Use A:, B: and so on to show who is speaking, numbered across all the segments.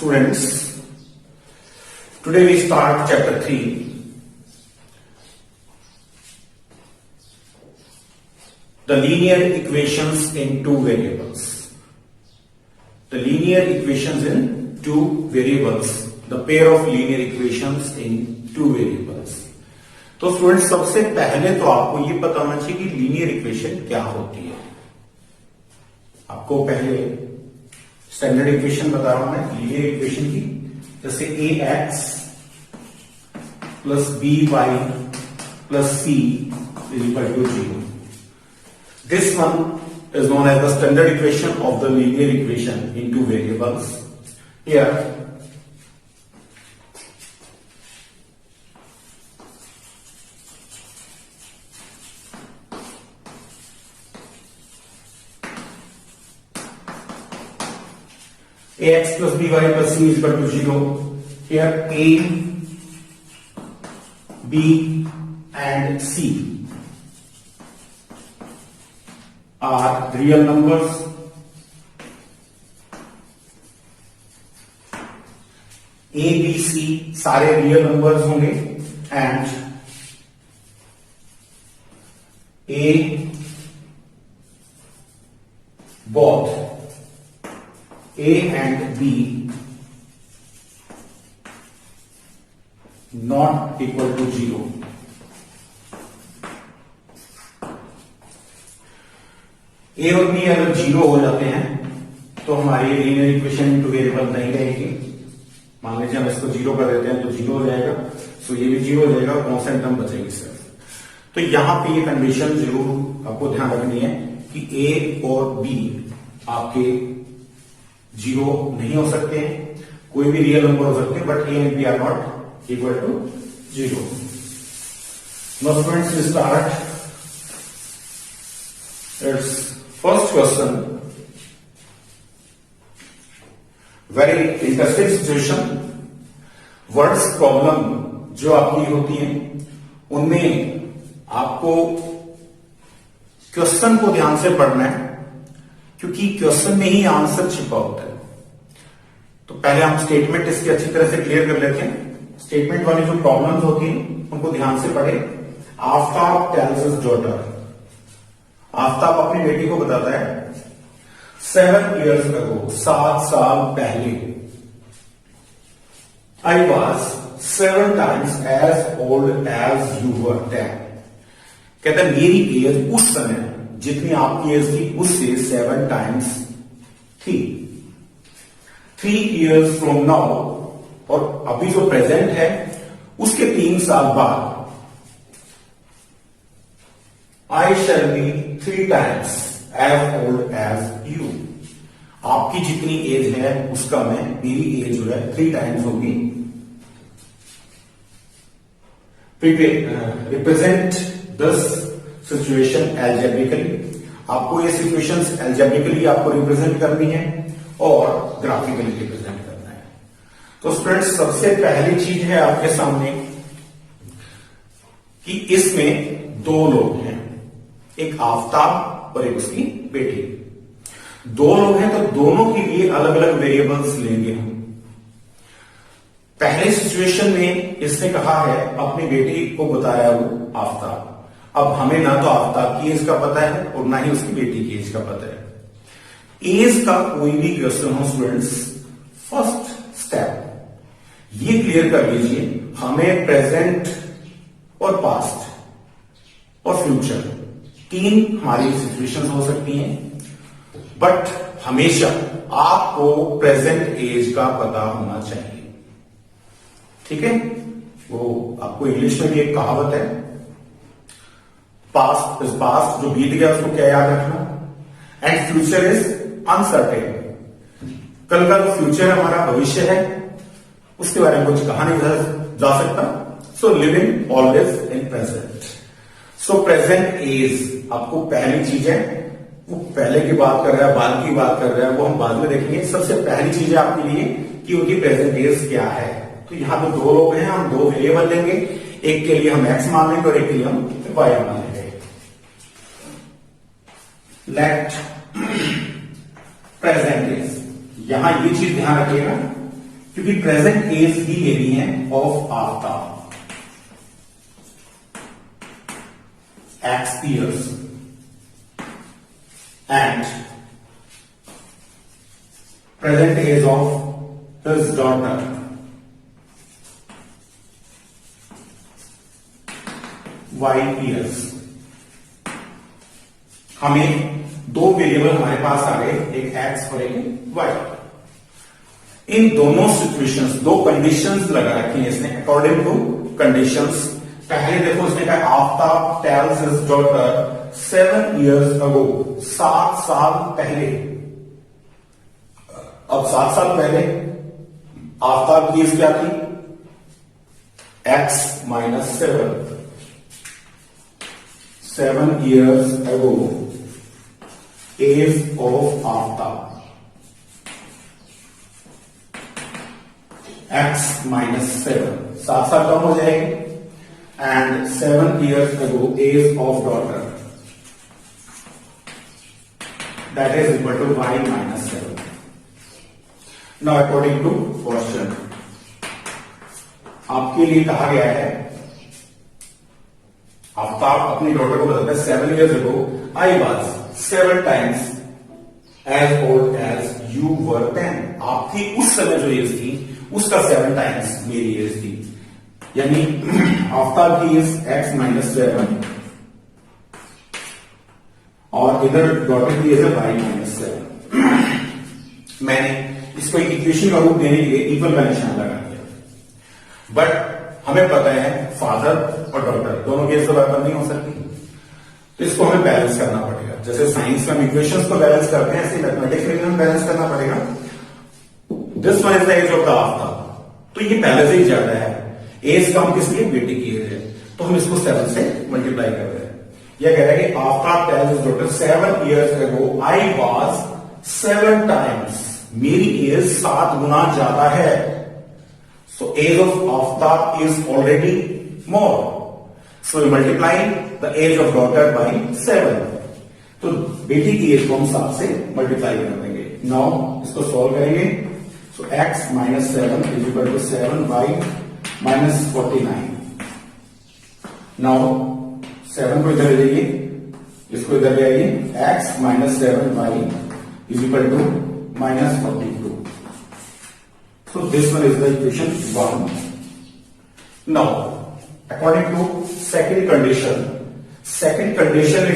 A: Students, today we start chapter 3, the linear equations in two variables. The linear equations in two variables, the pair of linear equations in two variables. तो students सबसे पहले तो आपको ये पता होना चाहिए कि लीनियर इक्वेशन क्या होती है. आपको पहले स्टैंडर्ड इक्वेशन बता रहा हूं मैं लीनियर इक्वेशन की, जैसे a x plus b y plus c is equal to 0. This one is known as the standard equation of the linear equation in two variables. Here ax plus by plus c is equal to 0. Here a, b and c are real numbers. A, B, C सारे real numbers होंगे and A both A and B not equal to 0. ए और B अगर 0 हो जाते हैं तो हमारी linear equation into variable नहीं रहेगी. मान लीजिए हम इसको 0 कर देते हैं तो 0 हो जाएगा, सो ये भी 0 हो जाएगा और कांस्टेंट टर्म बचेगी सिर्फ. तो यहां पे ये कंडीशन जरूर आपको ध्यान रखनी है कि ए और बी आपके 0 नहीं हो सकते हैं, कोई भी रियल नंबर हो सकते हैं, but A and B are not equal to 0. Now students we start. It's first question, very interesting situation. Words problem जो आपकी होती है उनमें आपको क्वेश्चन को ध्यान से पढ़ना है, क्योंकि क्वेश्चन में ही आंसर छिपा होता है. तो पहले हम स्टेटमेंट इसकी अच्छी तरह से क्लियर कर लेते हैं. स्टेटमेंट वाली जो प्रॉब्लम्स होती हैं उनको ध्यान से पढ़े. Aftab tells his daughter, Aftab अपनी बेटी को बताता है 7 years ago, 7 साल पहले, I was 7 times as old as you were then. कहता है मेरी एज उस समय जितनी आपकी एज थी उससे 7 times थी. 3 years from now, और अभी जो प्रेजेंट है उसके 3 साल बाद I shall be 3 times as old as you. आपकी जितनी एज है उसका मैं मेरी एज जो है 3 times होगी. Represent this situation algebraically. आपको ये सिचुएशंस एल्जेब्रिकली आपको रिप्रेजेंट करनी है और ग्राफिकली रिप्रेजेंट करना है. तो स्टूडेंट्स सबसे पहली चीज है आपके सामने कि इसमें 2 लोग हैं, एक आफ्ताब और एक उसकी बेटी. 2 लोग हैं तो दोनों के लिए अलग अलग वेरिएबल्स लेंगे हम. पहले सिचुएशन में इसने कहा है अपनी बेटी को बताया वो आफ्ताब. अब हमें ना तो आफ्ताब की एज का पता है और ना ही उसकी बेटी की एज का पता है. एज का कोई भी क्वेश्चन हो स्टूडेंट्स, फर्स्ट स्टेप ये क्लियर कर लीजिए, हमें प्रेजेंट और पास्ट और फ्यूचर 3 हमारी सिचुएशन हो सकती हैं, बट हमेशा आपको प्रेजेंट एज का पता होना चाहिए. ठीक है, वो आपको इंग्लिश में भी एक कहावत है, पास्ट इज पास्ट, जो बीत गया उसको क्या याद रखना, एंड फ्यूचर इज अनसर्टेन. कल का जो फ्यूचर है हमारा भविष्य है उसके बारे में कुछ कहा नहीं जा सकता. So living always in present. So present as आपको पहली चीज है, वो पहले की बात कर रहा है, बाद की बात कर रहा है, वो हम बाद में देखेंगे. सबसे पहली चीज है आपके लिए कि उनकी प्रेजेंट एज क्या है. तो यहां पे 2 लोग हैं, हम 2 वेरिएबल लेंगे, एक के लिए हम एक्स मान लेंगे और एक के लिए हम वाई मान लेंगे. लेट प्रेजेंट एज, यहां ये चीज ध्यान रखिएगा क्योंकि प्रेजेंट एज ही लेनी है of Aftab, x years, and present age of his daughter, y years. हमें दो वेरिएबल हमारे पास आ गए, एक x और एक y. इन दोनों सिचुएशंस, दो कंडीशंस लगा रखी हैं इसने अकॉर्डिंग टू कंडीशंस. पहले देखो इसने कहा Aftab tells his daughter 7 years ago, 7 साल पहले. अब 7 साल पहले आफ्ताब की एज क्या थी? x minus 7. 7 years ago age of Aftab x minus 7, 7 साल कम हो जाएंगे. And 7 years ago age of daughter, that is equal to y minus 7. Now according to question, आपके लिए कहा गया है आफ्ताब अपनी डॉटर को बताता है 7 years ago I was 7 times as old as you were 10. आपकी उस समय जो एज थी उसका 7 टाइम्स मेरी एज थी. यानी आफ्ताब की एज x minus 7 और इधर डॉटर की एज है y minus 7. मैंने इसको एक इक्वेशन का रूप देने के लिए इक्वल का निशान लगा दिया. बट हमें पता है फादर और डॉटर दोनों की एज तो बराबर नहीं हो सकती, तो इसको हमें बैलेंस करना पड़ेगा. जैसे साइंस में हम इक्वेशंस को बैलेंस करते हैं, ऐसे मैथमेटिक्स में हमें बैलेंस करना पड़ेगा. This one is the age of the Aftab, तो ये पहले से ही ज्यादा है. एज कम किस लिए? बेटी की एज है, तो हम इसको 7 से मल्टीप्लाई कर रहे हैं. यह कह रहा है कि Aftab tells his daughter 7 years ago I was 7 times, मेरी एज 7 गुना ज्यादा है. So age of Aftab is already more, so multiply the age of daughter by 7. तो बेटी की एज को हम 7 से मल्टीप्लाई कर देंगे. नाउ इसको सॉल्व करेंगे. सो x minus 7 is equal to 7y minus 49. Now 7 को इधर ले जाइए, इसको इधर ले आइए. x minus 7y is equal to minus 42. So this one is the equation 1. Now according to second condition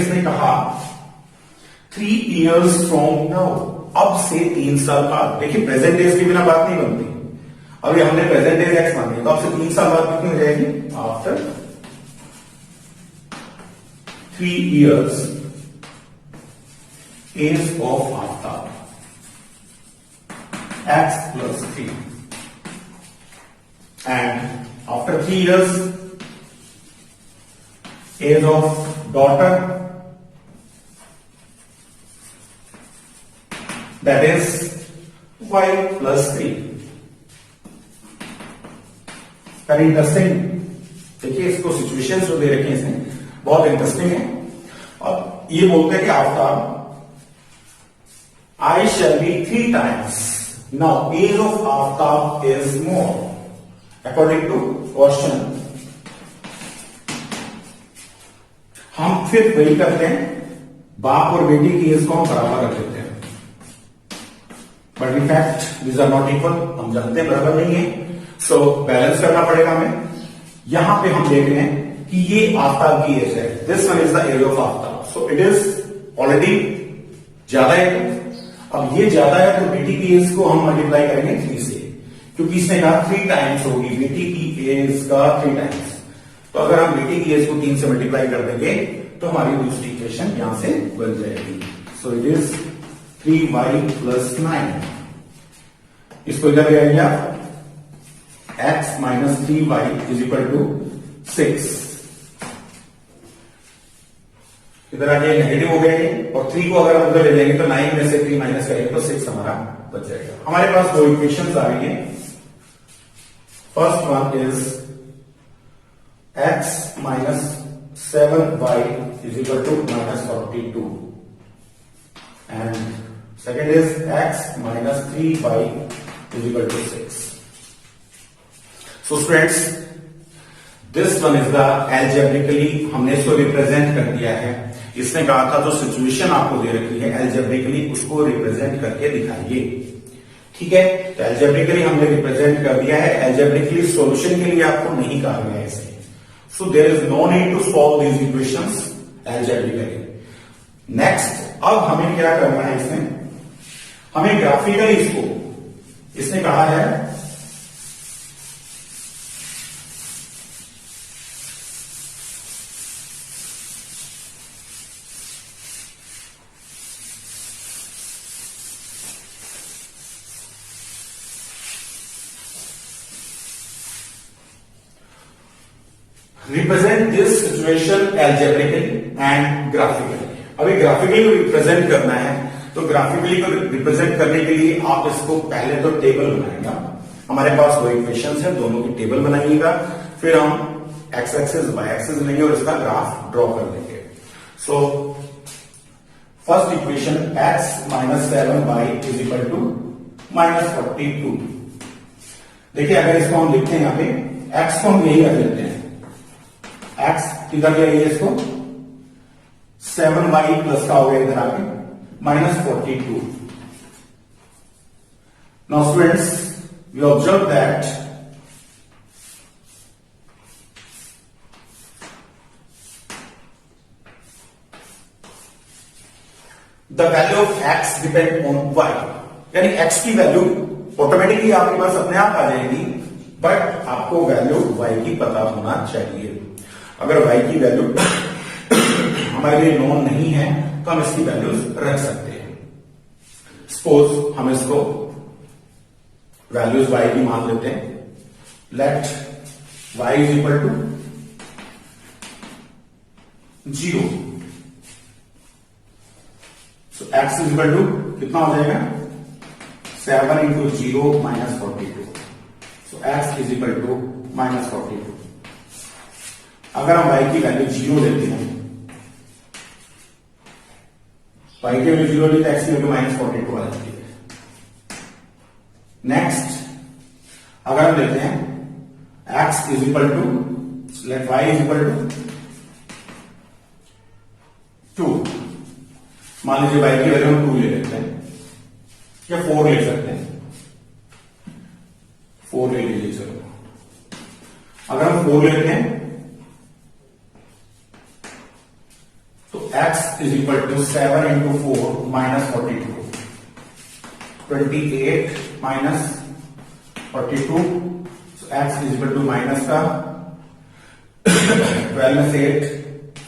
A: इसने कहा 3 years from now, अब से 3 साल बाद. देखिए प्रेजेंट एज के बिना बात नहीं बनती. अभी हमने प्रेजेंट एज x मान लिया, तो अब से 3 साल बाद कितनी हो जाएगी? After 3 years age of Aftab x plus 3, and after 3 years age of daughter, that is y plus 3. Very interesting. देखिए इसको सिचुएशन जो दे रखे हैं इसने बहुत इंटरेस्टिंग है. और ये बोलते हैं कि Aftab I shall be 3 times. Now age of Aftab is more according to question. हम फिर वही करते हैं, बाप और बेटी की एज को हम बराबर रख देते हैं. But in fact these are not equal. हम जानते हैं बराबर नहीं है, सो बैलेंस करना पड़ेगा हमें. यहां पे हम देख रहे हैं कि ये आफ्ताब की एज है. This one is the age of Aftab, so it is already ज्यादा है. अब ये ज्यादा है तो बेटी की एज को हम मल्टीप्लाई करेंगे 3 से, क्योंकि इसने कहा 3 टाइम्स होगी बेटी की एज का 3 टाइम्स. तो अगर हम बेटी की एज को 3 से मल्टीप्लाई कर देंगे तो हमारी दूसरी इक्वेशन यहां से बन जाएगी. सो इट इज 3y plus 9. इसको इधर ले आइए आप. x minus 3y is equal to 6. इधर आके नेगेटिव हो गए और 3 को अगर हम उधर ले जाएंगे तो 9 में से 3 माइनस करेंगे तो 6 हमारा बच जाएगा. हमारे पास दो इक्वेशंस आ रही हैं. First one is x minus 7y is equal to minus 42, and second is x minus 3y is equal to 6. So students, this one is the algebraically, हमने इसको रिप्रेजेंट कर दिया है। इसने कहा था जो सिचुएशन आपको दे रखी है एल्जेब्रिकली उसको रिप्रेजेंट करके दिखाइए। ठीक है, तो एल्जेब्रिकली हमने रिप्रेजेंट कर दिया है। एल्जेब्रिकली सॉल्यूशन के लिए आपको नहीं कहा गया है इसे। So there is no need to solve these equations algebraically. Next, अब हमें क्या करना है, इसमें हमें ग्राफिकली इसको, इसने कहा है represent this situation algebraically and graphically. अभी ग्राफिकली रिप्रेजेंट करना है, तो ग्राफिकली को रिप्रेजेंट करने के लिए आप इसको पहले तो टेबल बनाएगा। हमारे पास दो इक्वेशंस है, दोनों की टेबल बनाइएगा, फिर हम एक्स एक्सिस वाई एक्सिस लेंगे और इसका ग्राफ ड्रॉ कर देंगे। So first equation x minus 7y is equal to -42। देखिए, अगर इसको हम लिखते हैं यहाँ पे, x को हम यही रख लेते हैं, x किधर गया, ये इसको 7y प्लस का हो गया इधर आके -42। Now students, we observe that the value of x depend on y, यानी x की वैल्यू ऑटोमेटिकली आपके पास अपने आप आ जाएगी, बट आपको वैल्यू y की पता होना चाहिए। अगर y की वैल्यू हमारे लिए नोन नहीं है तो हम इसकी वैल्यूज रख सकते हैं। सपोज हम इसको वैल्यूज y की मान लेते हैं। Let y is equal to 0। So x is equal to कितना हो जाएगा, 7 into 0 -42। So x is equal to -42। अगर हम y की वैल्यू 0 लेते हैं, y की वैल्यू 0 लेते हैं, x की वैल्यू -42 आ जाती है। नेक्स्ट, अगर हम लेते हैं x is equal to, let y is equal to 2। मान लीजिए y की वैल्यू हम 2 ले लेते हैं, या 4 ले सकते हैं, 4 ले लीजिए। चलो, अगर हम 4 लेते हैं तो x is equal to 7 into 4 -42, 28 -42। So x is equal to minus का 12 में से 8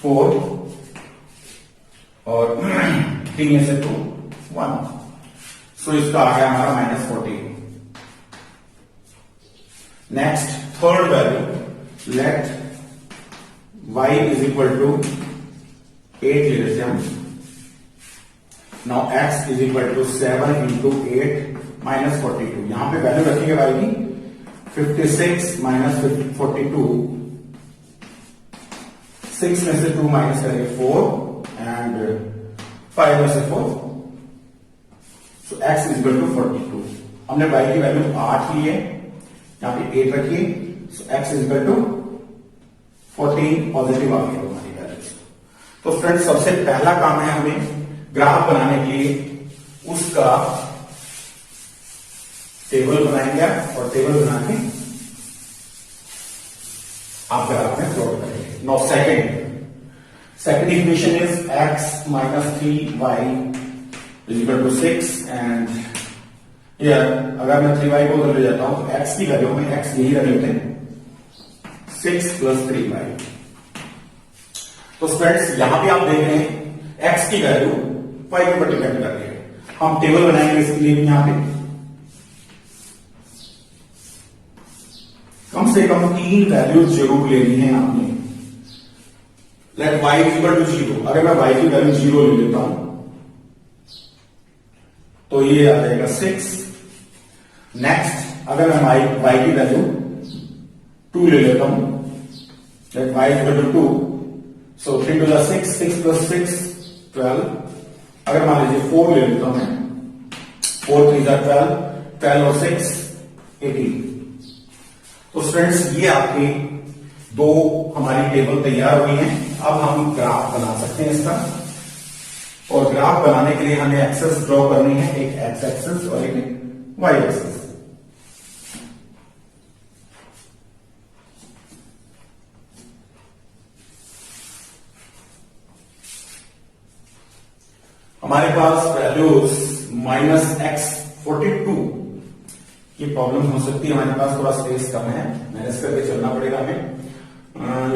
A: 4 और 3 में से 2 1। सो इसका आ गया हमारा -14। Next, third value, let y is equal to 8 ले लेते हैं हम। Now x is equal to 7 into 8 -42। यहां पे वैल्यू रखेंगे y की 56 -42, 6 में से 2 माइनस करेंगे 4 एंड 5 में से 4। सो x इज इक्वल टू 42। हमने y की वैल्यू 8 ली है, यहां पे 8 रखिए। So x is equal to 14 positive आ गया हमारी वैल्यू। तो फ्रेंड्स, सबसे पहला काम है हमें ग्राफ बनाने के लिए उसका टेबल बनाएंगे और टेबल बना के आप ग्राफ में प्लॉट करेंगे। Now second equation is x minus 3y is equal to 6 and अगर मैं 3y को उधर ले जाता हूं तो x की वैल्यू में x यही रख लेते हैं, 6 प्लस 3y। तो फ्रेंड्स, यहां पे आप देख रहे हैं x की वैल्यू y के ऊपर डिपेंड कर रही है। हम टेबल बनाएंगे इसके लिए यहां पे कम से कम 3 वैल्यूज जरूर लेनी है आपने। Let y is equal to 0। अगर मैं y की वैल्यू 0 ले लेता हूं तो ये आ जाएगा 6। नेक्स्ट, अगर मैं y की वैल्यू 2 ले लेता हूं, let y is equal to 2। So 3 two 6, 6 plus 6 12। अगर मान लीजिए 4 ले लेता हूं मैं, 4 3 12, 12 और 6 18। तो तो स्टूडेंट्स ये आपकी दो हमारी टेबल तैयार हुई हैं। अब हम ग्राफ बना सकते हैं इसका, और ग्राफ बनाने के लिए हमें एक्सेस ड्रॉ करनी है, एक एक्स एक्सेस और एक वाई एक्सेस। हमारे पास वैल्यूज -x42 की प्रॉब्लम हो सकती है। हमारे पास थोड़ा स्पेस कम है, मैनेज करके चलना पड़ेगा हमें,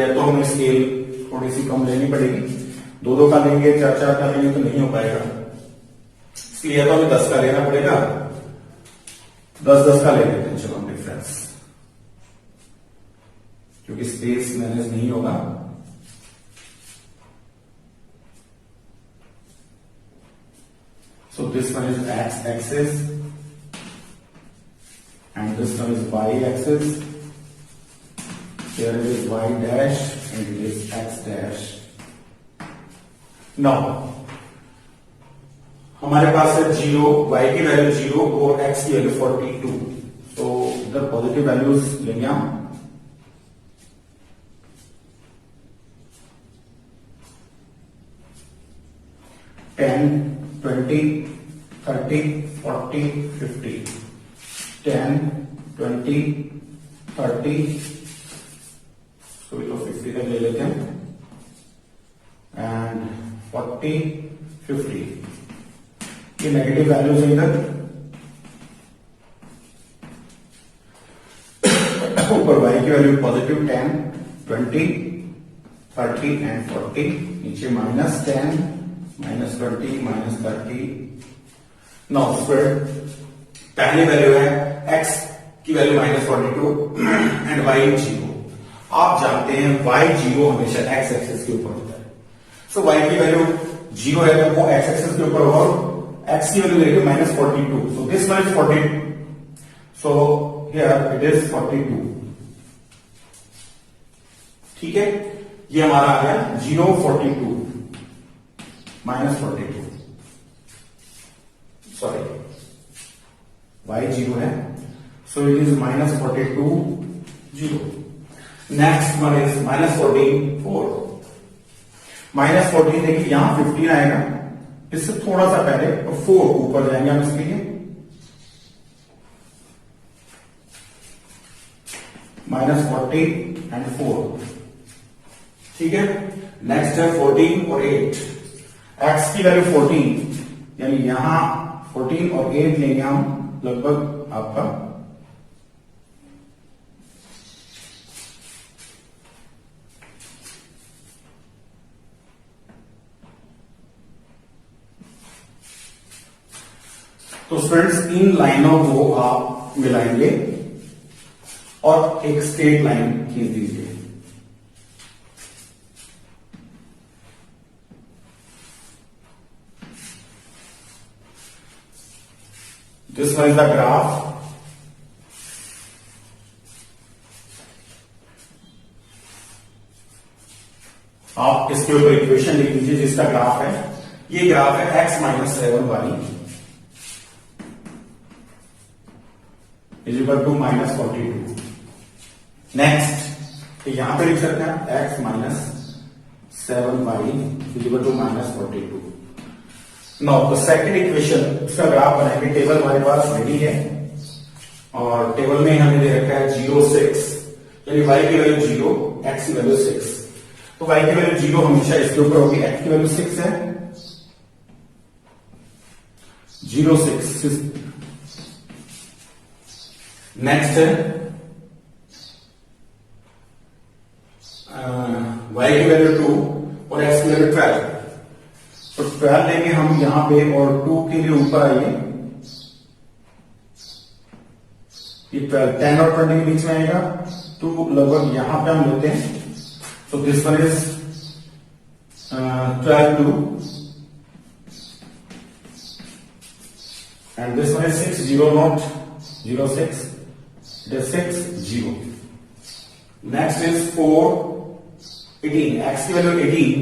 A: या तो हमें स्केल थोड़ी सी कम लेनी पड़ेगी। दो दो का लेंगे, चार चार का लेंगे तो नहीं हो पाएगा, इसलिए या तो हमें 10 का लेना पड़ेगा। 10 का ले लेते हैं चलो हम डिफरेंस, क्योंकि स्पेस मैनेज नहीं होगा। So this one is x axis and this one is y axis. Here it is y dash and it is x dash. Now हमारे पास है 0, y की वैल्यू 0 और x की वैल्यू 42। तो इधर पॉजिटिव वैल्यूज लेंगे हम। टेन 20, 30, 40, 50, 10, 20, 30, so we 50 तक ले लेते हैं, एंड 40, 50, ये नेगेटिव वैल्यूज है इधर। ऊपर y की वैल्यू पॉजिटिव 10, 20, 30 एंड 40, नीचे -10, -20, -30। नौ स्क्वायर, पहली वैल्यू है x की वैल्यू -42 एंड y 0। आप जानते हैं y 0 हमेशा x एक्सिस के ऊपर होता है। सो y की वैल्यू 0 है तो वो x एक्सिस के ऊपर होगा, और x की वैल्यू देखिए -42। सो this one is 42, so here it is 42। ठीक है, ये हमारा आ गया 0, 42, -42, सॉरी y 0 है, सो it is -42, 0। Next one is -14, 4। -14 देखिए यहां 15 आएगा, इससे थोड़ा सा पहले और 4 ऊपर जाएंगे हम इसके लिए, -40 एंड 4। ठीक है, नेक्स्ट है 14 और 8। x की वैल्यू 14, यानी यहां 14 और 8 लेंगे हम, लगभग आपका तो स्टूडेंट्स इन लाइनों को आप मिलाएंगे और एक स्ट्रेट लाइन खींच दीजिए। This one is the graph. आप इसके ऊपर इक्वेशन लिख लीजिए जिसका ग्राफ है। ये ग्राफ है x-7 वाली इज इक्वल टू -42। नेक्स्ट यहां पे लिख सकते हैं x-7y is equal to -42। Now the second equation, इसका ग्राफ बनाएंगे। टेबल हमारे पास रेडी है और टेबल में हमें दे रखा है 0, 6, यानी y की वैल्यू 0, x की वैल्यू 6। तो y की वैल्यू 0 हमेशा इसके ऊपर होगी, x की वैल्यू 6 है, 0, 6। नेक्स्ट है y की वैल्यू 2 और x की वैल्यू 12। तो 12 लेंगे हम यहां पे और 2 के लिए ऊपर आइए, ये 12, 10 और 20 के बीच में आएगा, तो लगभग यहां पे हम लेते हैं। तो this one is 12, 2 and this one is 6, 0, not 0, 6, it is 6, 0। Next is 4, 18, x की वैल्यू 18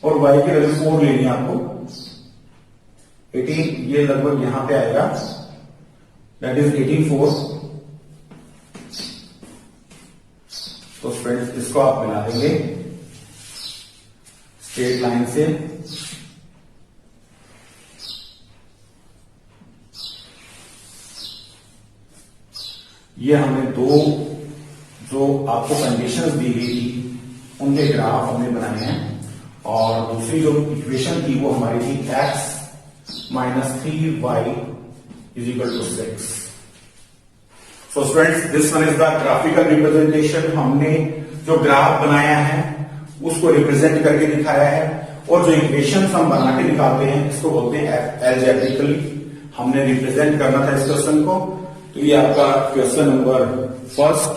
A: और y की वैल्यू 4 लेनी है आपको, 18, ये लगभग यहां पे आएगा, दैट इज 18, 4 तो फ्रेंड्स इसको आप मिला देंगे स्ट्रेट लाइन से। ये हमने दो जो आपको कंडीशंस दी गई थी उनके ग्राफ हमने बनाए हैं, और दूसरी जो इक्वेशन थी वो हमारी थी x -3y = 6। So students, this one is the graphical representation. हमने जो ग्राफ बनाया है उसको रिप्रेजेंट करके दिखाया है, और जो इक्वेशन हम बना के निकालते हैं इसको बोलते हैं एल्जेब्रिकली। हमने रिप्रेजेंट करना था इस क्वेश्चन को। तो ये आपका question number first.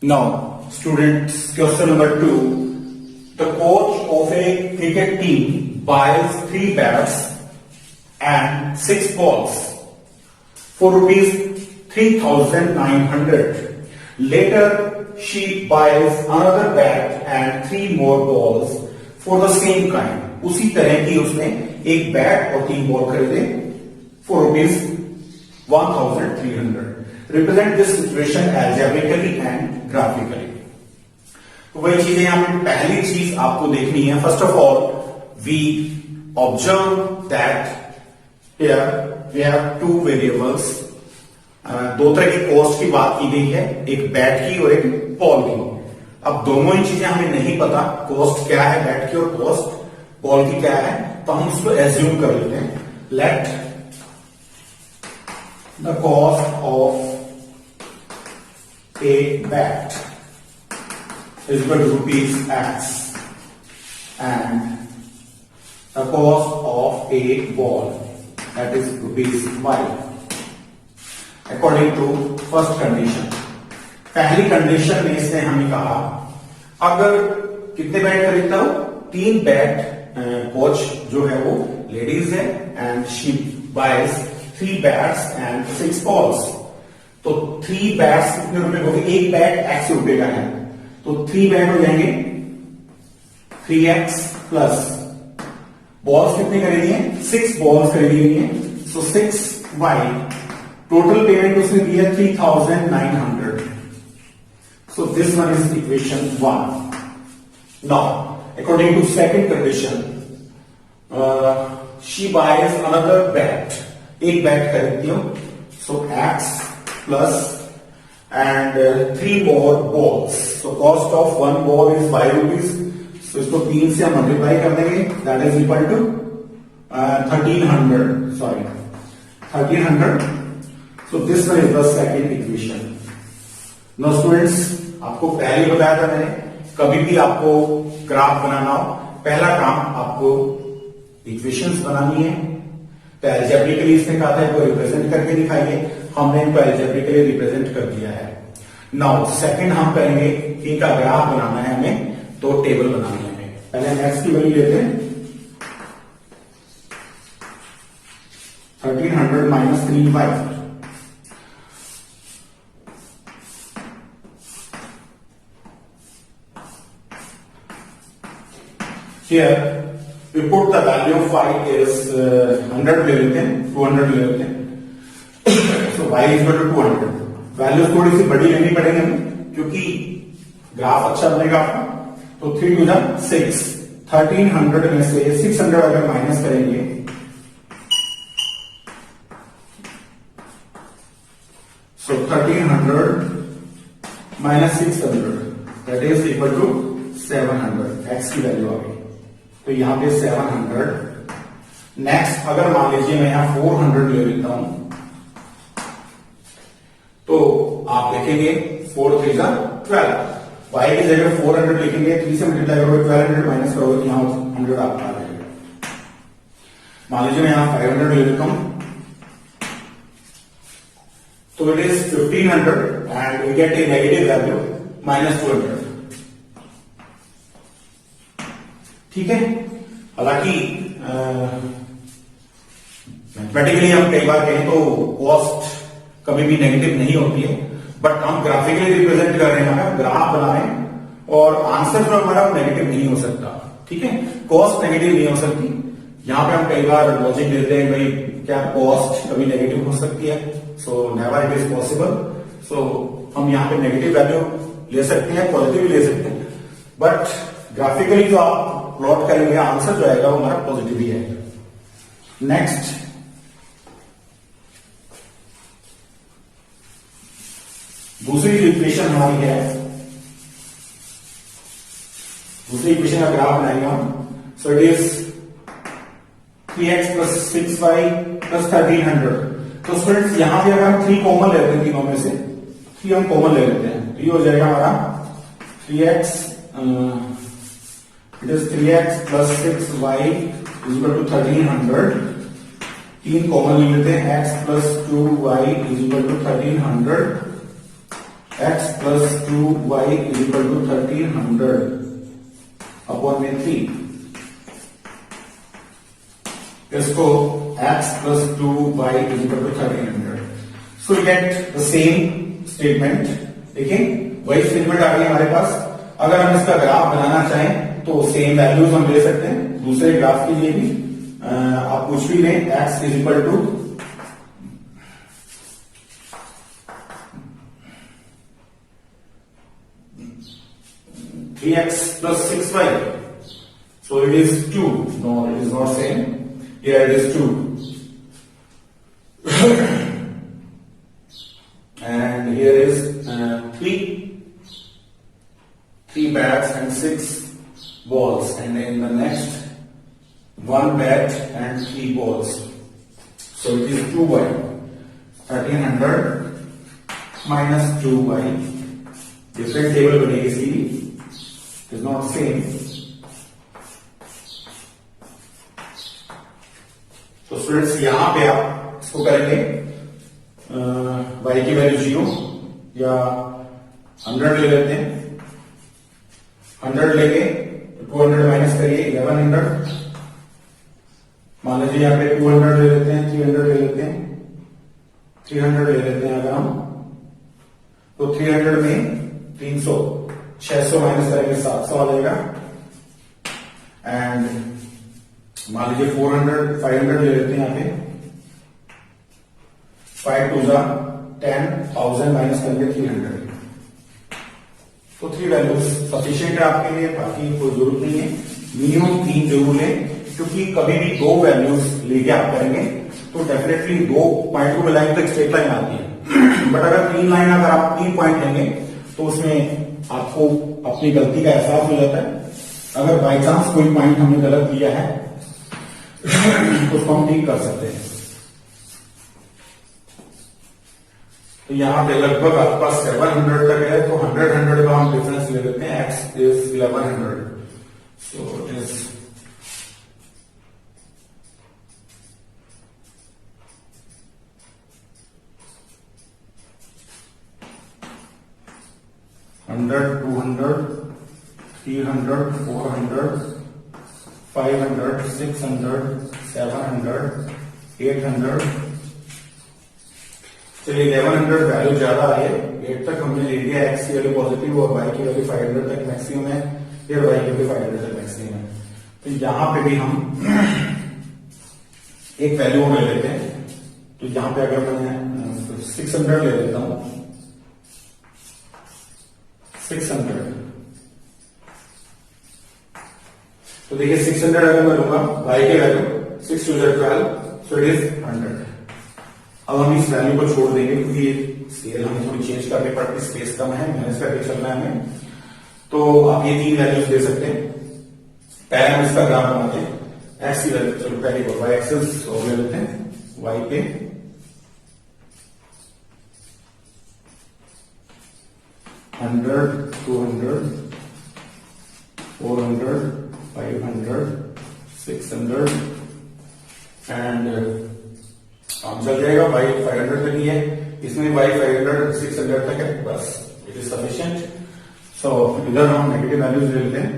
A: Now students, question number 2, the coach of A cricket team buys 3 bats and 6 balls for rupees 3,900. Later, she buys another bat and 3 more balls for the same kind. उसी तरह की उसने एक bat और 3 ball खरीदे for rupees 1,300. Represent this situation algebraically and graphically. तो वही चीजें यहां पे पहली चीज आपको देखनी है। First of all, we observe that here we have 2 variables. दो तरह की कॉस्ट की बात की गई है, एक बैट की और एक बॉल की। अब दोनों ही चीजें हमें नहीं पता, कॉस्ट क्या है बैट की और कॉस्ट बॉल की क्या है, तो हम उसको एज्यूम कर लेते हैं। Let the cost of a bat is equal to ₹X and the cost of a ball, that is ₹Y, according to first condition. पहली कंडीशन में इसने हमें कहा अगर कितने बैट खरीदता हो, 3 बैट, कोच जो है वो लेडीज है, and she buys 3 bats and 6 balls. तो 3 बैट्स कितने रुपए हो गए, एक बैट X रुपए का है, तो 3 बैट हो जाएंगे 3X प्लस बॉल्स कितने खरीदी है, 6 बॉल्स खरीदी हुई है, सो 6Y। टोटल पेमेंट उसने दी है 3,900। So this one is equation 1। Now according to second condition, she buys another bat, एक बैट खरीदती हूं, so X plus and 3 more balls। So cost of 1 ball is ₹5। तो इसको 3 से हम मल्टीप्लाई कर देंगे, that is equal to 1300। So this one is the second equation. Now students, आपको पहले बताया था मैंने, कभी भी आपको ग्राफ बनाना हो, पहला काम आपको इक्वेशंस बनानी है। तो एल्जेब्रिकली इसने कहा था इनको रिप्रेजेंट करके दिखाइए, हमने इनको एल्जेब्रिकली रिप्रेजेंट कर दिया है। नाउ सेकंड हम करेंगे कि इनका ग्राफ बनाना है हमें, तो टेबल बनानी है हमें। पहले एक्स की वैल्यू लेते हैं, 1300 minus 3y। Here we put the value of y is 100 ले लेते हैं, 200 ले लेते हैं। so y is equal to 200। Values थोड़ी सी बड़ी लेनी पड़ेगी हमें, क्योंकि ग्राफ अच्छा बनेगा आपका। तो 3 2 6, 1300 में से 600 अगर माइनस करेंगे, so 1300 minus 600 that is equal to 700। X की वैल्यू आ गई, तो यहां पे 700। नेक्स्ट, अगर मान लीजिए मैं यहां 400 ले लेता हूं, तो आप देखेंगे 4 3 12, y की जगह 400 लिखेंगे, 3 से मल्टीप्लाई करोगे, 1200 माइनस करोगे, यहां 100 आपका आ जाएगा। मान लीजिए मैं यहां 500 ले लेता हूं, तो it is 1500 and we get a negative value -200। ठीक है, हालांकि मैथमेटिकली हम कई बार कहें तो कॉस्ट कभी भी नेगेटिव नहीं होती है, बट हम ग्राफिकली रिप्रेजेंट कर रहे हैं, ग्राफ बना रहे हैं, और आंसर जो हमारा नेगेटिव नहीं हो सकता। ठीक है, कॉस्ट नेगेटिव नहीं हो सकती। यहां पे हम कई बार लॉजिक देते हैं, भाई क्या कॉस्ट कभी नेगेटिव हो सकती है, so never it is possible. So हम यहाँ पे नेगेटिव वैल्यू ले सकते हैं, पॉजिटिव भी ले सकते हैं, बट ग्राफिकली जो आप प्लॉट करेंगे आंसर जो आएगा वो हमारा पॉजिटिव ही आएगा। नेक्स्ट, दूसरी इक्वेशन हमारी है, दूसरी इक्वेशन का ग्राफ बनाएंगे हम। सो it is 3x plus 6y plus 1300। तो स्टूडेंट्स यहां पे अगर हम 3 कॉमन लेते हैं, तीनों में से 3 हम कॉमन ले लेते हैं, तो ये हो जाएगा हमारा 3x, it is 3x plus 6y is equal to 1300। 3 common ले लेते हैं, x plus 2y is equal to 1300, x plus 2y is equal to 1300 upon में 3। इसको x plus 2y is equal to 1300। So we get the same statement. देखिए वही statement आ गई हमारे पास। अगर हम इसका ग्राफ बनाना चाहें तो सेम वैल्यूज हम ले सकते हैं दूसरे ग्राफ के लिए भी। आप कुछ भी लें, x is equal to 3x plus 6y. So it is 2. No, it is not same. Here it is 2. And here is 3 bats and 6 balls. And in the next, 1 bat and 3 balls. So it is 2y. 1300 minus 2y. Different table बनेगी इसकी, is not same. तो students यहां पे आप इसको करेंगे y की value 0 या 100 ले लेते हैं। 100 लेके 200 माइनस करिए 1100। मान लीजिए यहाँ पे 200 ले लेते हैं, 300 ले लेते हैं, 300 ले लेते हैं अगर हम, तो 300 में 300, 600 माइनस करेंगे 700 आ जाएगा। एंड मान लीजिए 500 ले लेते हैं यहाँ पे, 5 टू 10,000 माइनस करेंगे 300। तो 3 वैल्यूज सफिशिएंट है आपके लिए, बाकी कोई जरूरत नहीं है। मिनिमम 3 जरूर लें, क्योंकि कभी भी 2 वैल्यूज लेके आप करेंगे तो डेफिनेटली 2 पॉइंट को मिलाएंगे तो एक स्ट्रेट लाइन आती है। बट अगर 3 लाइन, अगर आप 3 पॉइंट लेंगे तो उसमें आपको अपनी गलती का एहसास हो जाता है। अगर बाई चांस कोई पॉइंट हमने गलत लिया है तो उसको हम ठीक कर सकते हैं। तो यहां पे लगभग आपके पास 700 तक है, तो 100 का हम डिफरेंस ले लेते हैं। x is 1100, so it is 100, 200, 300, 400, 500, 600, 700, 800। चलिए 1100 वैल्यू ज्यादा आई है, 8 तक हमने ले लिया। x की वैल्यू पॉजिटिव और y की वैल्यू 500 तक मैक्सिमम है, फिर y की वैल्यू 500 तक मैक्सिमम है। तो यहां पे भी हम एक वैल्यू और ले लेते हैं। तो यहां पे अगर मैं 600 ले लेता हूं, 600, तो देखिए 600 अगर मैं लूंगा, y की value 6 to 12, so it is 100। अब हम इस वैल्यू को छोड़ देंगे क्योंकि स्केल हमें थोड़ी चेंज करनी पड़ती, स्पेस कम है, मैनेज करके चलना है हमें। तो आप ये 3 वैल्यूज दे सकते हैं। पहले हम इसका ग्राफ बनाते हैं। एक्स की वैल्यू, चलो पहले को वाई एक्सेस ले लेते हैं। वाई पे 100, 200, 400, 500, 600 एंड काम चल जाएगा। y 500 तक ही है, इसमें y 500 600 तक है, बस इट इज सफिशिएंट। सो इधर हम नेगेटिव वैल्यूज ले लेते हैं।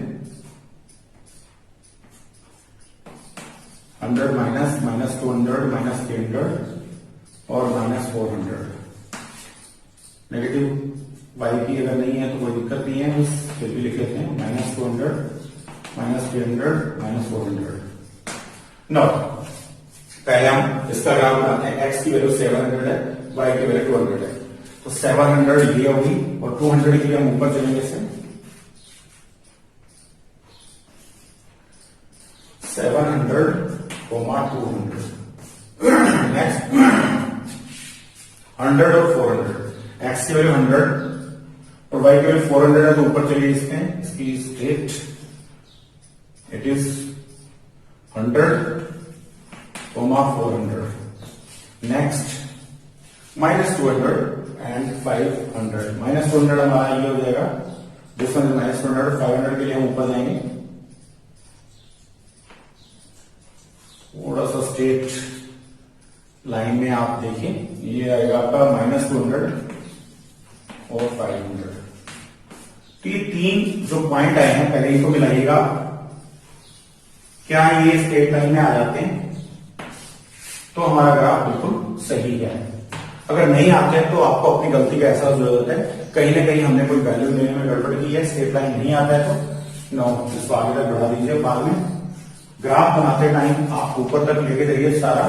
A: 100 माइनस 200 माइनस 300 और माइनस 400। नेगेटिव y की अगर नहीं है तो कोई दिक्कत नहीं है, फिर भी लिख लेते हैं। Minus 200 minus 300 minus 400। नो, पहले हम इसका ग्राफ बनाते हैं। x की वैल्यू 700 है, y की वैल्यू 200 है। तो 700 ये होगी और 200 के लिए हम ऊपर चलेंगे से 700, 200 नेक्स्ट 100 और 400 एक्स की वैल्यू 100 और वाई की वैल्यू 400 है तो ऊपर चलिए इसकी state it is 100, 400 next -200 and 500 -200 हमारा ये हो जाएगा दिस वन -200 500 के लिए हम ऊपर जाएंगे थोड़ा सा स्ट्रेट लाइन में आप देखें ये आएगा आपका -200 और 500 तो ये तीन जो पॉइंट आए हैं पहले इनको मिलाइएगा क्या ये स्ट्रेट लाइन में आ जाते हैं तो हमारा ग्राफ बिल्कुल सही है। अगर नहीं आते हैं तो आपको अपनी गलती का एहसास जरूरत है कहीं ना कहीं हमने कोई वैल्यू देने में गड़बड़ की है स्ट्रेट लाइन नहीं आता है तो नो इसको आगे तक बढ़ा दीजिए। बाद में ग्राफ बनाते टाइम आप ऊपर तक लेके जाइए सारा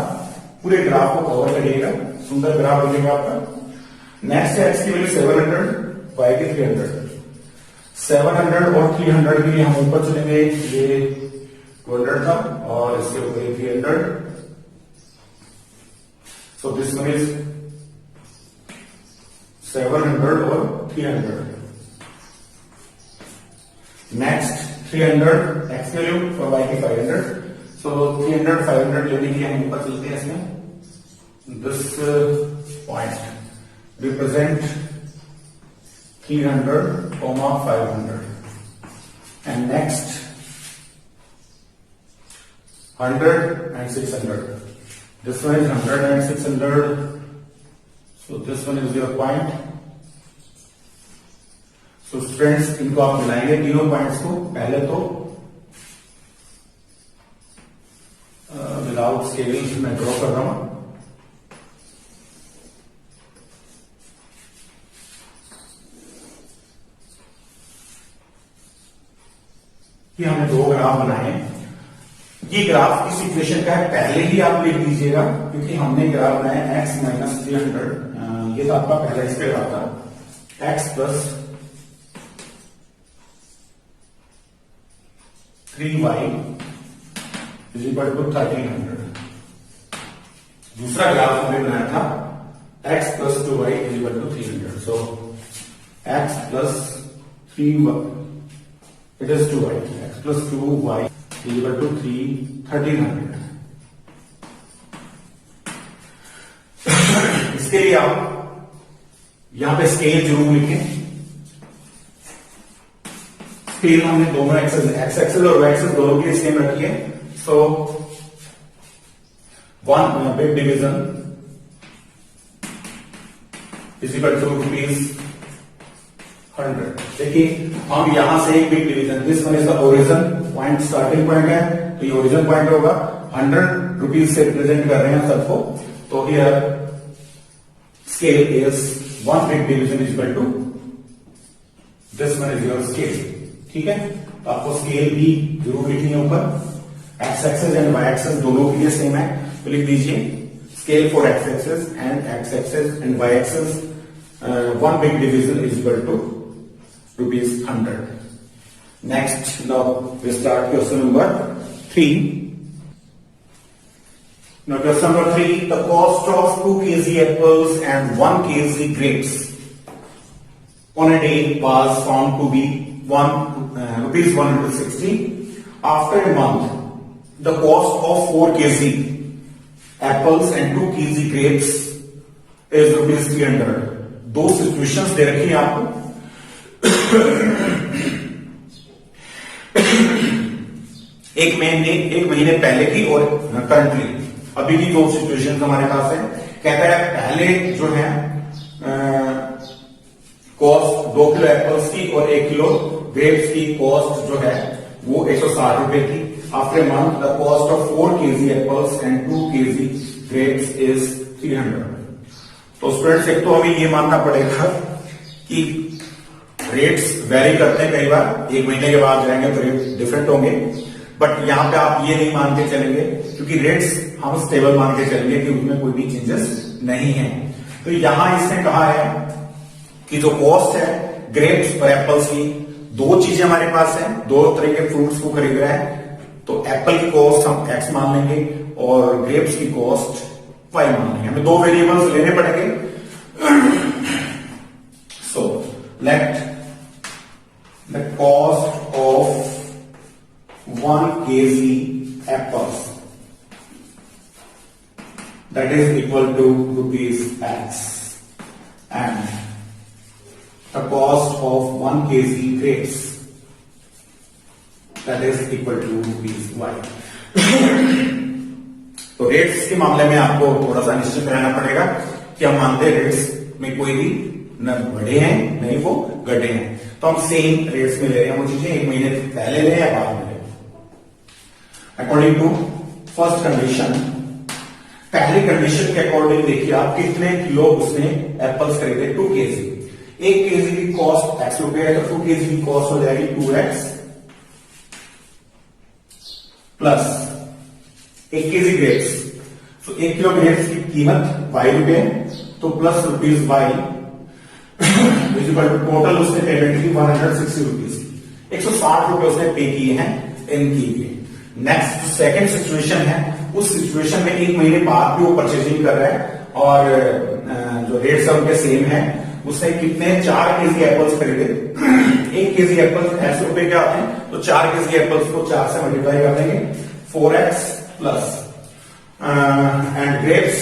A: पूरे ग्राफ को कवर करिएगा सुंदर ग्राफ बनेगा आपका। नेक्स्ट है एक्स की वैल्यू 700 वाई की 300 700 और 300 के लिए हम ऊपर चलेंगे ये 200 था और इसके ऊपर 300 so this one is 700 or 300 next 300 x value और y की 500 so 300 500 लेने के लिए हम ऊपर चलते हैं इसमें this point represent 300 500 and next 100 and 600 this one is 100 and 600 so this one is your point so friends इनको आप मिलाएंगे तीनों पॉइंट्स को पहले तो विदाउट स्केलिंग मैं ड्रॉ कर रहा हूं कि हमने दो ग्राफ बनाए हैं ये ग्राफ इस इक्वेशन का है पहले ही आप लिख दीजिएगा क्योंकि हमने ग्राफ बनाया x -300 ये तो आपका पहला इस पे ग्राफ था x plus 3y is equal to 1300 दूसरा ग्राफ हमने बनाया था x plus 2y is equal to 300 सो x plus 3y it is 2y x plus 2y equal to 1300 इसके लिए आप यहां पे स्केल जरूर लिखें स्केल हमने दोनों एक्सेस एक्स एक्सेस और वाई एक्सेस दोनों के लिए सेम रखी है so one big division is equal to ₹100 देखिए हम यहां से एक big division this one is the origin point starting point है तो ये ओरिजिन पॉइंट होगा ₹100 से रिप्रेजेंट कर रहे हैं सबको तो here scale is one big division is equal to this one is your scale ठीक है तो आपको स्केल भी जरूर लिखनी है ऊपर X axes and Y axes दोनों के लिए सेम है तो लिख दीजिए scale for X axes and X axes and Y axes one big division is equal to ₹100 next now we start question number 3 now question number 3 the cost of 2 kg apples and 1 kg grapes on a day was found to be rupees 160 after a month the cost of 4 kg apples and 2 kg grapes is rupees 300 दो situations दे रखी है आपको एक महीने पहले की और currently अभी की दो सिचुएशन हमारे पास है कहता है पहले जो है कॉस्ट 2 किलो एप्पल्स की और 1 किलो ग्रेप्स की कॉस्ट जो है वो 160 रुपए की after month the cost of 4 kg apples and 2 kg grapes is 300 तो स्टूडेंट्स एक तो हमें ये मानना पड़ेगा कि रेट्स वेरी करते हैं कई बार एक महीने के बाद जाएंगे तो रेट डिफरेंट होंगे बट यहां पे आप ये नहीं मान के चलेंगे क्योंकि रेट्स हम स्टेबल मान के चलेंगे कि उसमें कोई भी चेंजेस नहीं है तो यहां इसने कहा है कि जो कॉस्ट है ग्रेप्स और एप्पल्स की, दो चीजें हमारे पास है, दो तरह के फ्रूट्स को खरीद रहा है, तो एप्पल की कॉस्ट हम एक्स मान लेंगे और ग्रेप्स की कॉस्ट वाई मान लेंगे। हमें दो वेरिएबल्स लेने पड़ेंगे। So let the cost of 1 kg apples, that is equal to rupees X, and the cost of 1 kg grapes, that is equal to rupees Y. तो रेट्स के मामले में आपको थोड़ा सा निश्चित रहना पड़ेगा कि हम मानते हैं रेट्स में कोई भी न बढ़े हैं नहीं वो घटे हैं, तो हम सेम रेट्स में ले रहे हैं वो चीजें, एक महीने पहले लें या बाद में लें। अकॉर्डिंग टू फर्स्ट कंडीशन, पहली कंडीशन के अकॉर्डिंग देखिए आप कितने किलो उसने एप्पल्स खरीदे, 2 kg। 1 kg की कॉस्ट x रुपए है, तो 2 kg की कॉस्ट हो जाएगी 2x प्लस 1 kg ग्रेप्स, तो 1 किलो ग्रेप्स की कीमत y रुपए है, तो प्लस रुपीज y टोटल उसने पेमेंट की 160 रुपीज, 160 रुपए उसने पे किए हैं इनकी लिए। नेक्स्ट सेकंड सिचुएशन है, उस सिचुएशन में 1 महीने बाद भी वो परचेजिंग कर रहा है और जो रेट्स है उनके सेम है। उसने कितने 4 kg एप्पल्स खरीदे। 1 kg एप्पल्स 80 रुपए के आते हैं, तो 4 kg एप्पल्स को 4 से मल्टीप्लाई कर देंगे, 4x plus and grapes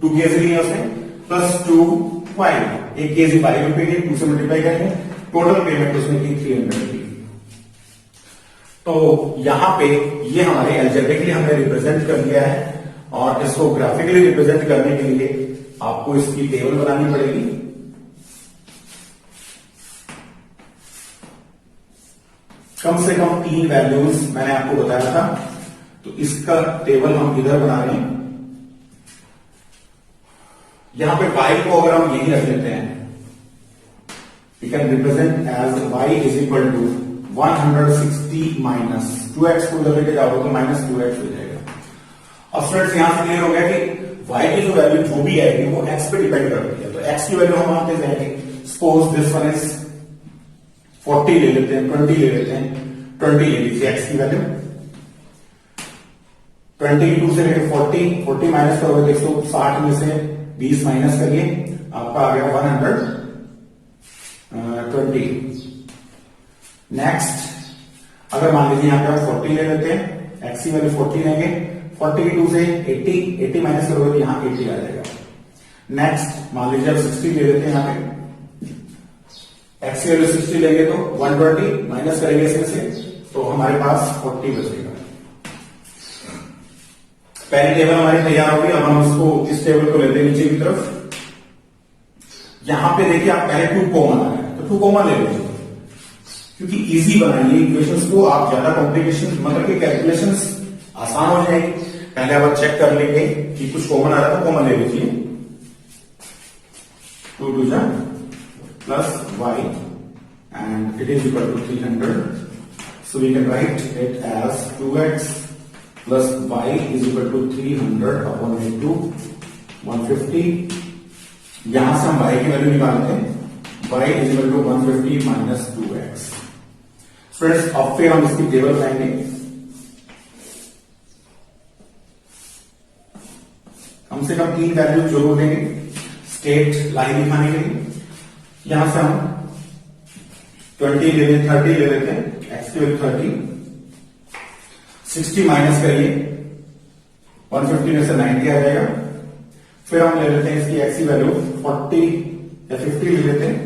A: 2 kg लिए उसने प्लस 2y, 1 kg 22 रुपए की, 2 से मल्टीप्लाई करेंगे, टोटल पेमेंट उसने की 300 की। तो यहां पे ये हमारे एल्जेब्रिकली हमने रिप्रेजेंट कर लिया है, और इसको ग्राफिकली रिप्रेजेंट करने के लिए आपको इसकी टेबल बनानी पड़ेगी। कम से कम 3 वैल्यूज मैंने आपको बताया था, तो इसका टेबल हम इधर बना रहे हैं। यहां पे y को अगर हम यही रख लेते हैं, we can represent as y is equal to 160 minus 2x को इधर लेके जाओगे तो माइनस 2x हो जाएगा। और स्टूडेंट्स यहां से क्लियर हो गया कि y की जो वैल्यू जो भी आएगी वो x पे डिपेंड करती है, तो x की वैल्यू हम मानते जाएंगे, सपोज दिस वन इज 40 ले लेते हैं, 20 ले लेते हैं, 20 ले लीजिए x की वैल्यू, 22 से लेकर 40 माइनस करोगे तो 160 में से 20 माइनस करिए, आपका आ गया 120। नेक्स्ट अगर मान लीजिए यहां पे हम 40 ले लेते हैं, x की वैल्यू 40 लेंगे, 42 से 80 माइनस करोगे तो यहां 80 आ जाएगा। नेक्स्ट मान लीजिए आप 60 ले लेते हैं, यहां पे x की वैल्यू 60 लेंगे तो 120 माइनस करेंगे इसमें से, तो हमारे पास 40 बचेगा। पहली टेबल हमारी तैयार होगी, अब हम इसको इस टेबल को लेते हैं नीचे की तरफ। यहां पे देखिए आप पहले 2 कॉमन आ रहा है, तो 2 कॉमन ले लीजिए, क्योंकि इजी बनाइए इक्वेशंस को, आप ज्यादा कॉम्प्लिकेशन मतलब कि कैलकुलेशंस आसान हो जाएगी। पहले आप चेक कर लेंगे कि कुछ कॉमन आ रहा है तो कॉमन ले लीजिए, 2 2 जा plus y and it is equal to 300, so we can write it as 2x plus y is equal to 300 upon 150। यहां से हम y की वैल्यू निकालते हैं, y is equal to 150 minus 2x। Friends अब फिर हम इसकी टेबल बनाएंगे। कम से कम 3 वैल्यू जरूर देंगे स्टेट लाइन दिखाने के लिए। यहां से हम 20 ले लेते, 30 ले लेते हैं, x की वैल्यू 30, 60 माइनस करिए, 150 में से 90 आ जाएगा। फिर हम ले लेते हैं इसकी x की वैल्यू 40 या 50 ले लेते हैं,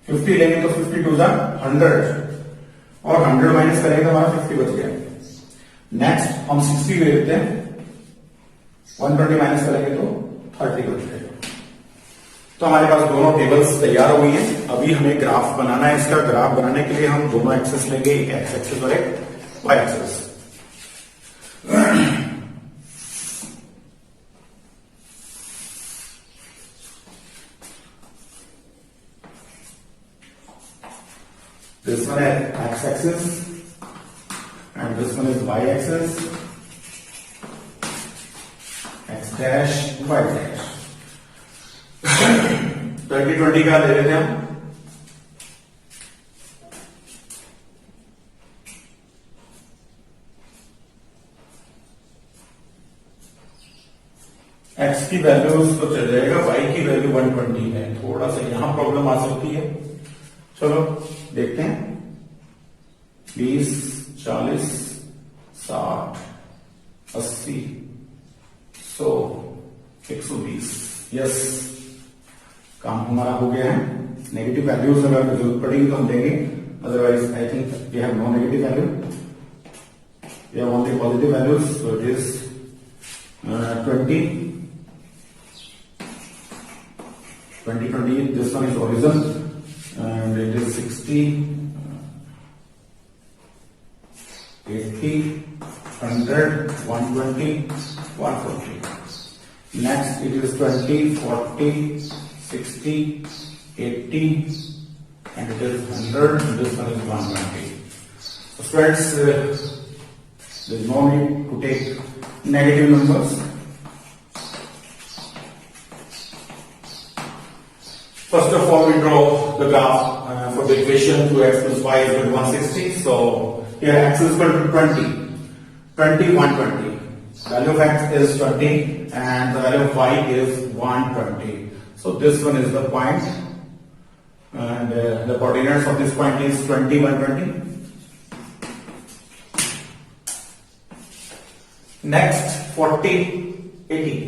A: 50 लेंगे तो 50 टू जा 100, और 100 माइनस करेंगे तो हमारा 50 बच गया। नेक्स्ट हम 60 ले लेते हैं, 120 माइनस करेंगे तो 30 बच जाएगा। तो हमारे पास दोनों टेबल्स तैयार हो गई हैं। अभी हमें ग्राफ बनाना है। इसका ग्राफ बनाने के लिए हम दोनों एक्सेस लेंगे, एक एक्स एक्सेस और एक y axis. This one is x axis and this one is y axis, x dash y dash। 30-20 का ले लेते हैं हम। एक्स की वैल्यू तो चल जाएगा, वाई की वैल्यू 120 है, थोड़ा सा यहां प्रॉब्लम आ सकती है। चलो देखते हैं। 20, 40, 60, 80, 100, 120। यस, काम हमारा हो गया है। नेगेटिव वैल्यूज अगर जरूरत पड़ेगी तो हम देंगे, otherwise I think we have no negative value, we have only positive values. So it is 20, this one is origin and it is 60, 80, 100, 120, 140. Next it is 20, 40, 60, 80 and it is 100 and this one is 120. So friends, there is no need to take negative numbers. First of all, we draw the graph for the equation 2x plus y is equal to 160. So here x is equal to 20, 20, 120. Value of x is 20 and the value of y is 120. So this one is the point and the coordinates of this point is 20, 120. Next 40, 80.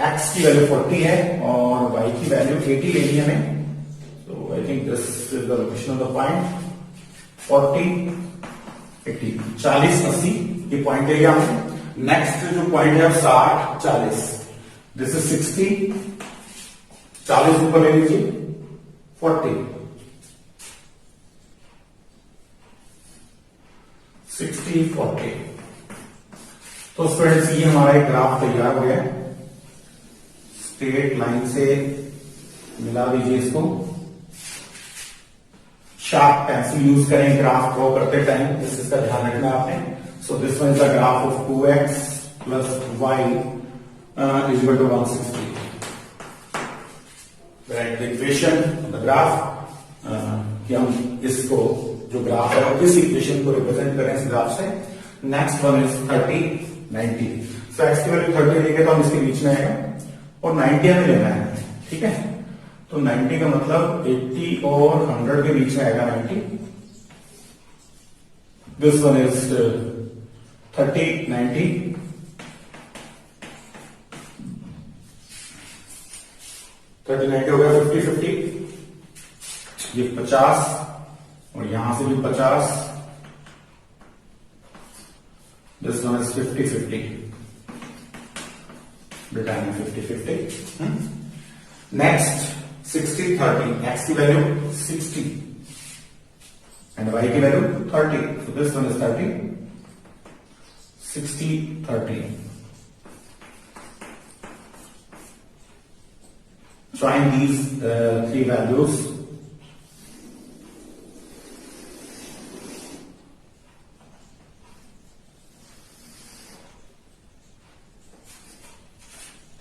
A: x की value 40 है और y की value 80 लेनी है हमें। So I think this is the location of the point. 40, 80, 40, 80 ये point ले लिया हमने। नेक्स्ट जो पॉइंट है 60, 40, दिस इज 60, 40 ऊपर ले लीजिए, 40, 60, 40। तो फ्रेंड्स ये हमारा एक ग्राफ तैयार हो गया है। स्ट्रेट लाइन से मिला दीजिए इसको। शार्प पेंसिल यूज करें ग्राफ ड्रॉ करते टाइम, इसका ध्यान रखना आपने। So this one is the graph of 2x plus y is equal to 160। Write the equation the graph कि हम इसको जो ग्राफ है इस इक्वेशन को रिप्रेजेंट करें इस ग्राफ से। Next one is 30, 90। So x की वैल्यू 30 लेंगे तो हम इसके बीच में आएगा और 90 हमें लेना है, ठीक है। तो 90 का मतलब 80 और 100 के बीच में आएगा 90। This one is 30, 90। 30, 90 हो गया। 50, 50, ये 50 और यहां से भी 50। This one is 50, 50। Britannia 50-50. Next 60-30. X की वैल्यू 60 and Y की value 30. So this one is 30. 60-30. Trying these three values.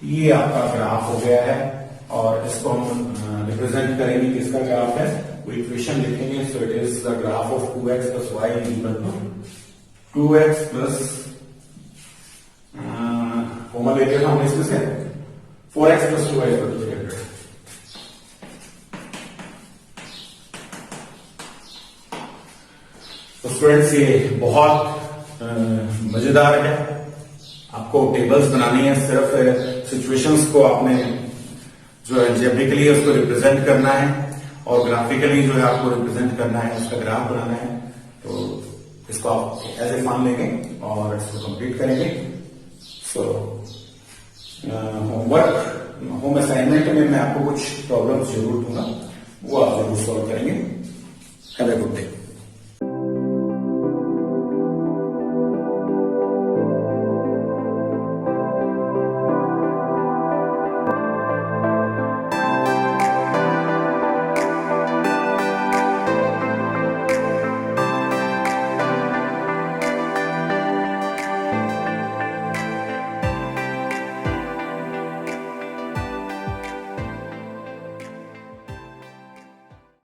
A: ये आपका ग्राफ हो गया है और इसको हम रिप्रेजेंट करेंगे किसका ग्राफ है, वो इक्वेशन लिखेंगे। So it is the graph of 2x plus y is equal to 2x plus common लेते हैं हम इसमें से 4x plus 2y is equal to 300। तो स्टूडेंट्स ये बहुत मजेदार है। आपको टेबल्स बनानी है, सिर्फ सिचुएशंस को आपने जो है जेब्रिकली उसको रिप्रेजेंट करना है और ग्राफिकली जो है आपको रिप्रेजेंट करना है, उसका ग्राफ बनाना है। तो इसको आप एज ए मान लेंगे और इसको कंप्लीट करेंगे। सो होमवर्क, होम असाइनमेंट में मैं आपको कुछ प्रॉब्लम्स जरूर दूंगा, वो आप जरूर सॉल्व करेंगे। Have a good day.